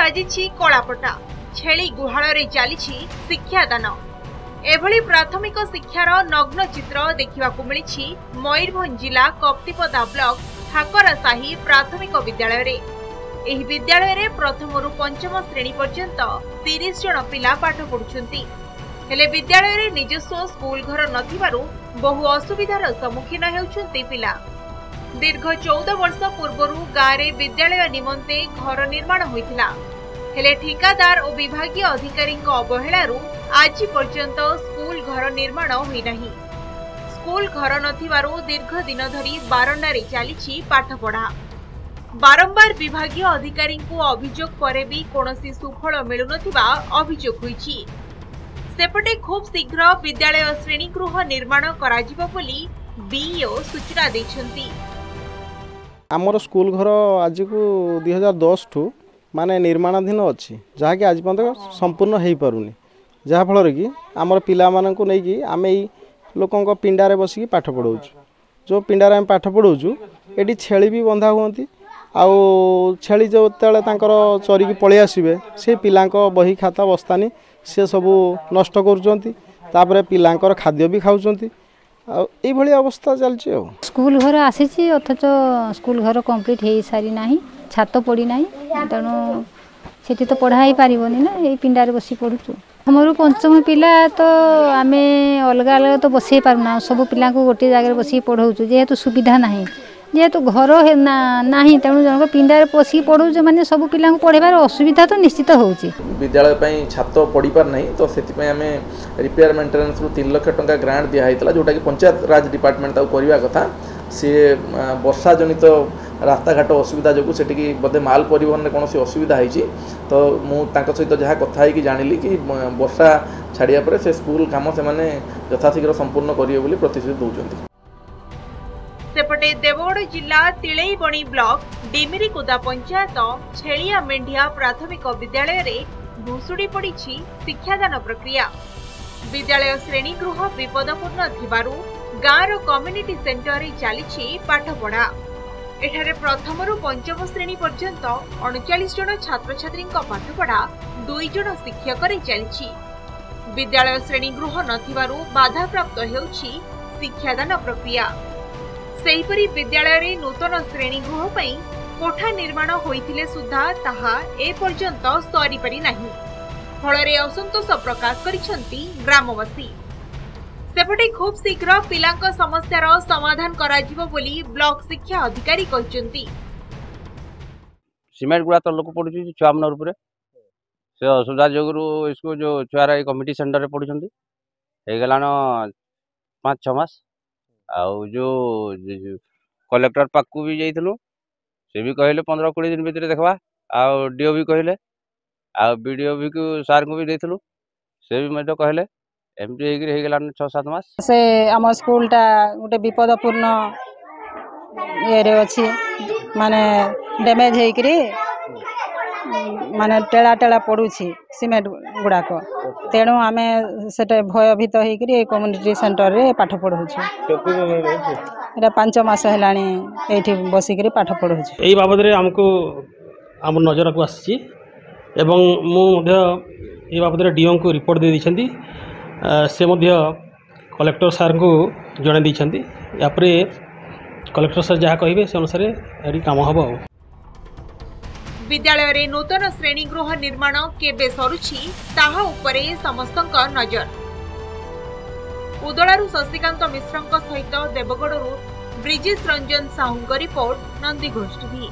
बाजिछि कलापटा छेली गुहाଳରେ ଚାଲିଛି ଶିକ୍ଷାଦାନ। एभଳି प्राथमिक शिक्षार नग्न चित्र देखिबाकु मिलिछि मयूरभंज जिला कप्तिपदा ब्लॉक ठाकरासाही प्राथमिक विद्यालय रे। एही विद्यालय रे प्रथम रु पंचम श्रेणी पर्यंत 30 जन पिला पाठ पढुछंती। हेले विद्यालय रे निजस्व स्कूल घर नथिबारु बहु असुविधार सम्मुखीन हेउछंती पिला। दीर्घ 14 वर्ष पूर्वरु गारे विद्यालय निमंते घर निर्माण होइथिला। हेले ठिकादार और विभागीय अधिकारी अवहेलारू आज पर्यंत स्कूल घर निर्माण होई नाही। स्कूल घर नथिबारु दीर्घ दिन धरी बारंडारे चलीछि पाठ पढ़ा। बारंबार विभागीय अधिकारी अभियोग परे भी कोनोसी सुफल मिलुनथिबा अभियोग होईछि। सेपटे खूब शीघ्र विद्यालय श्रेणीगृह निर्माण कराजिबो बोली बीईओ सूचना दैछंती। आमर स्कूल घर आज को 2010 ठू माने निर्माणाधीन अच्छी जहाँकि आज पर्यटन संपूर्ण हो पारुनी जहाँफल कि आमर पिला मानक नहीं आम यही लोकों पिंडारे बसिकी पाठ पढ़ाऊँ। जो पिंडारे आम पाठ पढ़ाऊँ ये छेली भी बंधा हुंती आउ छेली जो चरिकी पलि आसबे से पिलांक बही खाता बस्तानी से सबू नष्ट कर पिलांकर खाद्य भी खाऊँ ये अवस्था चलती। स्कूल घर आसी अथच स्कूल घर कंप्लीट हो सारी ना छात पड़ी ना तेणु से तो पढ़ाई पारनी ना ये पिंडारे बसी पढ़ुचु। हमर पंचम पिला तो आम अलग अलग तो बसई पारना सब पिला गोटे जगह बस पढ़ाऊँ जेहेतु सुविधा ना जेहेतु घर ना तेणु जन पिंडारे बसिक पढ़ाऊँ मैंने सब पिला पढ़ार असुविधा तो निश्चित हो। विद्यालय छात पढ़ी पार ना तो से आम रिपेयर मेंटेनेंस 3 लाख टंका ग्रांट दिखाई जोटा कि पंचायत राज डिपार्टमेंट करवा कथा सी वर्षा जनित रास्ता घाट असुविधा जो से बोधे माल परिवहन में कौन असुविधा होती तो मुझे सहित जहाँ कथा है जानी कि वर्षा छाड़िया पर से स्कूल काम से यथाशीघ्र संपूर्ण करेंगे बोली प्रतिश्रुति दौरान। सेपटे देवगढ़ जिला तिलैबणी ब्लॉक डिमिरीकुदा पंचायत छेलिया मेंढिया प्राथमिक विद्यालय रे भुसुड़ी पड़ी शिक्षादान प्रक्रिया। विद्यालय श्रेणीगृह विपदपूर्ण थिबारु गाँव कम्युनिटी सेंटर रे चली पाठ पढ़ा। एठारे प्रथम रु पंचम श्रेणी पर्यंत 39 जन छात्र छात्री पाठपढ़ा 2 जन शिक्षक रे चली। विद्यालय श्रेणीगृह नथिबारु बाधा प्राप्त हेउछि शिक्षादान प्रक्रिया। सेहीपरि विद्यालय रे नूतन श्रेणीगृह पई कोठा निर्माण होइथिले सुद्धा ताहा ए पर्यंत सरी पारि नाही। फलरे असंतोष प्रकाश करिसंती ग्रामवासी। सेपटे खूब शीघ्र पिलांक समस्यार समाधान कराजिबो बोली ब्लॉक शिक्षा अधिकारी कहिसंती। सीमेंट गुड़ा तो लोक पड़ुछि छुआ मन रूप से असुविधा जोगुरु इसको जो छुआर कमिटी सेंटर रे पड़ुछंती हे गलान 5-6 मास आउ जो कलेक्टर पाकू भी जाइथिलु से भी कहले 15-20 दिन भीतर देखबा आउ डीओ भी कहले आउ बीडीओ भी को सार को भी देथिलु से भी मते कहले एमटी हे गलान 6-7 मास से आम स्कूलटा गोटे विपदपूर्ण ये अच्छी माने डैमेज होकरी माने टेला टेला पड़ुछि सीमेंट गुड़ाक तेणु आम से भयभीत होकरी कम्युनिटी सेंटर रे पाठ पढ़ुछु। 5 मास हेलानी एठी बसिक पाठ पढ़ुछु। यही बाबद आमको आम नजर को आसी एवं ये बाबद डीओ को रिपोर्ट दे दी से कलेक्टर सार को जन दी यापर कलेक्टर सार जहाँ कहे से अनुसार ये काम हम। विद्यालय रे नूतन श्रेणीगृह निर्माण केबे सरुछि ताहा उपरे समस्तक नजर। उदलारू शशिकांत मिश्रଙ୍କ सहित देवगढ़ ब्रिजेश रंजन साहू रिपोर्ट नंदीघोष टीवी।